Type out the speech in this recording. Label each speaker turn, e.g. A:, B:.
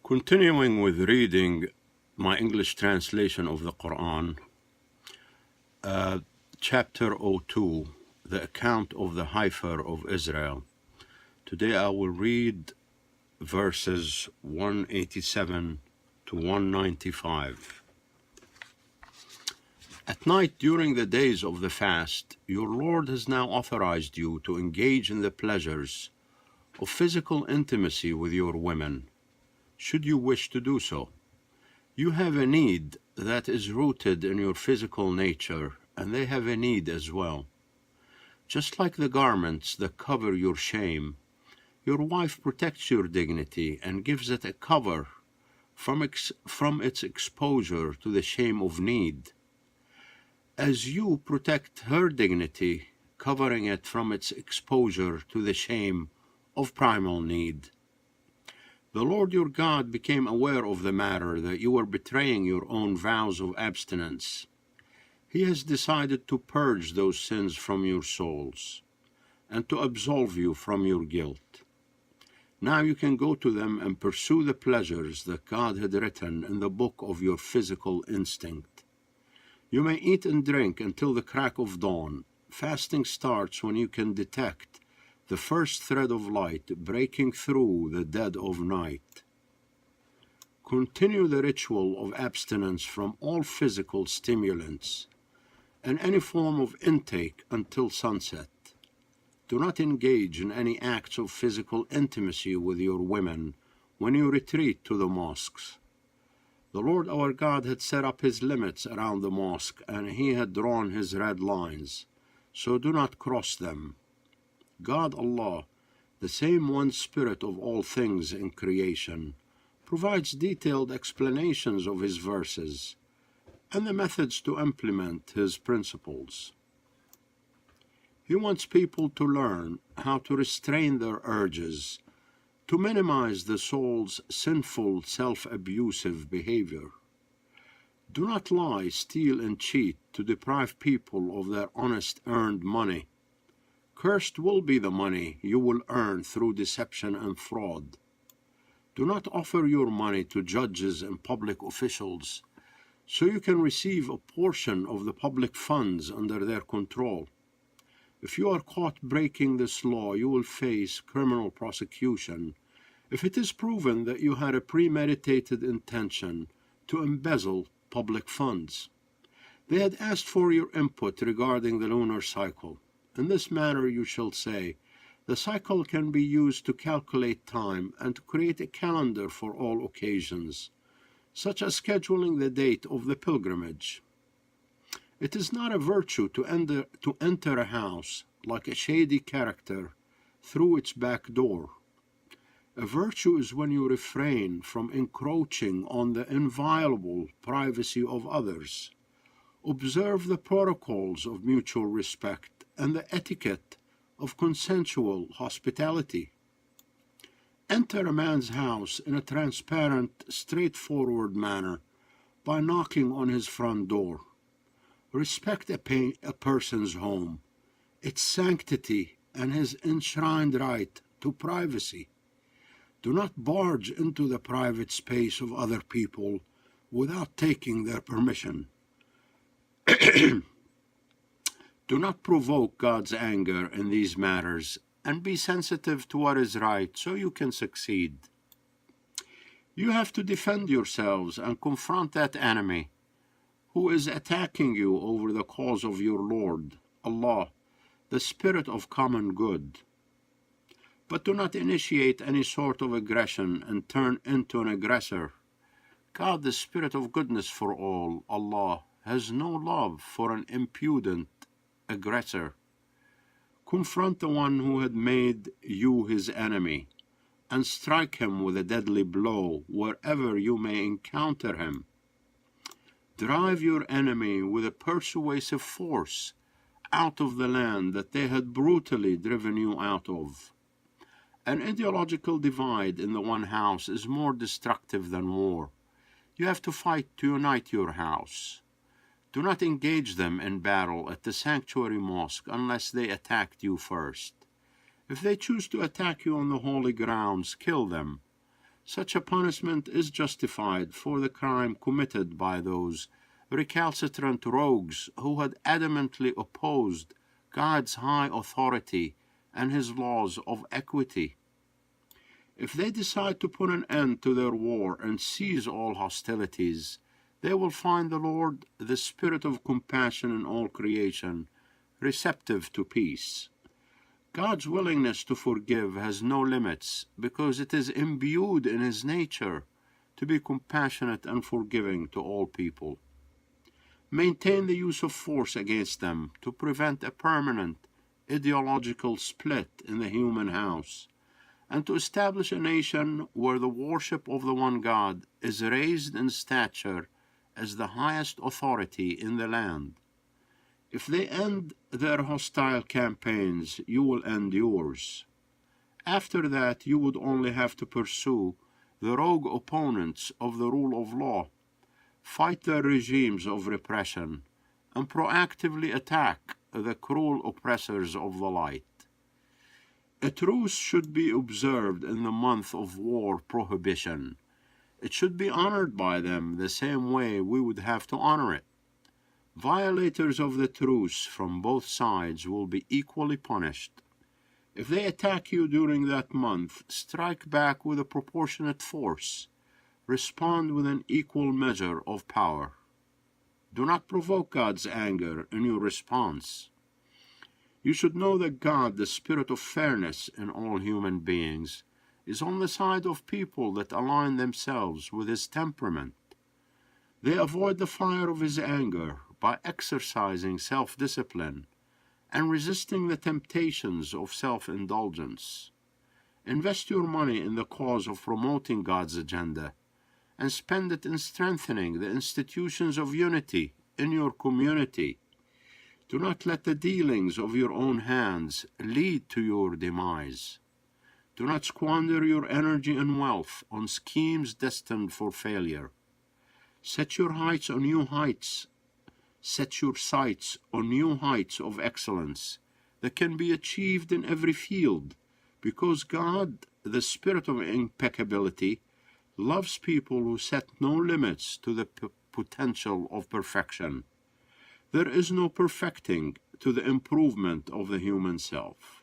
A: Continuing with reading my English translation of the Quran, chapter 02, the account of the Heifer of Israel. Today I will read verses 187 to 195. At night during the days of the fast, your Lord has now authorized you to engage in the pleasures of physical intimacy with your women, should you wish to do so. You have a need that is rooted in your physical nature, and they have a need as well. Just like the garments that cover your shame, your wife protects your dignity and gives it a cover from its exposure to the shame of need. As you protect her dignity, covering it from its exposure to the shame of primal need. The Lord your God became aware of the matter that you were betraying your own vows of abstinence. He has decided to purge those sins from your souls and to absolve you from your guilt. Now you can go to them and pursue the pleasures that God had written in the book of your physical instinct. You may eat and drink until the crack of dawn. Fasting starts when you can detect the first thread of light breaking through the dead of night. Continue the ritual of abstinence from all physical stimulants and any form of intake until sunset. Do not engage in any acts of physical intimacy with your women when you retreat to the mosques. The Lord our God had set up his limits around the mosque, and he had drawn his red lines, so do not cross them. God Allah, the same one Spirit of all things in creation, provides detailed explanations of his verses and the methods to implement his principles. He wants people to learn how to restrain their urges, to minimize the soul's sinful, self-abusive behavior. Do not lie, steal, and cheat to deprive people of their honest earned money. Cursed will be the money you will earn through deception and fraud. Do not offer your money to judges and public officials, so you can receive a portion of the public funds under their control. If you are caught breaking this law, you will face criminal prosecution if it is proven that you had a premeditated intention to embezzle public funds. They had asked for your input regarding the lunar cycle. In this manner you shall say, the cycle can be used to calculate time and to create a calendar for all occasions, such as scheduling the date of the pilgrimage. It is not a virtue to enter a house like a shady character through its back door. A virtue is when you refrain from encroaching on the inviolable privacy of others. Observe the protocols of mutual respect and the etiquette of consensual hospitality. Enter a man's house in a transparent, straightforward manner by knocking on his front door. Respect a person's home, its sanctity, and his enshrined right to privacy. Do not barge into the private space of other people without taking their permission. Do not provoke God's anger in these matters, and be sensitive to what is right so you can succeed. You have to defend yourselves and confront that enemy who is attacking you over the cause of your Lord, Allah, the Spirit of common good. But do not initiate any sort of aggression and turn into an aggressor. God, the Spirit of goodness for all, Allah, has no love for an impudent aggressor. Confront the one who had made you his enemy, and strike him with a deadly blow wherever you may encounter him. Drive your enemy with a persuasive force out of the land that they had brutally driven you out of. An ideological divide in the one house is more destructive than war. You have to fight to unite your house. Do not engage them in battle at the sanctuary mosque unless they attacked you first. If they choose to attack you on the holy grounds, kill them. Such a punishment is justified for the crime committed by those recalcitrant rogues who had adamantly opposed God's high authority and his laws of equity. If they decide to put an end to their war and cease all hostilities, they will find the Lord, the Spirit of compassion in all creation, receptive to peace. God's willingness to forgive has no limits because it is imbued in his nature to be compassionate and forgiving to all people. Maintain the use of force against them to prevent a permanent ideological split in the human house, and to establish a nation where the worship of the one God is raised in stature as the highest authority in the land. If they end their hostile campaigns, you will end yours. After that, you would only have to pursue the rogue opponents of the rule of law, fight their regimes of repression, and proactively attack the cruel oppressors of the light. A truce should be observed in the month of war prohibition. It should be honored by them the same way we would have to honor it. Violators of the truce from both sides will be equally punished. If they attack you during that month, strike back with a proportionate force. Respond with an equal measure of power. Do not provoke God's anger in your response. You should know that God, the Spirit of fairness in all human beings, is on the side of people that align themselves with his temperament. They avoid the fire of his anger by exercising self-discipline and resisting the temptations of self-indulgence. Invest your money in the cause of promoting God's agenda and spend it in strengthening the institutions of unity in your community. Do not let the dealings of your own hands lead to your demise. Do not squander your energy and wealth on schemes destined for failure. Set your sights on new heights of excellence that can be achieved in every field, because God, the Spirit of impeccability, loves people who set no limits to the potential of perfection. There is no perfecting to the improvement of the human self.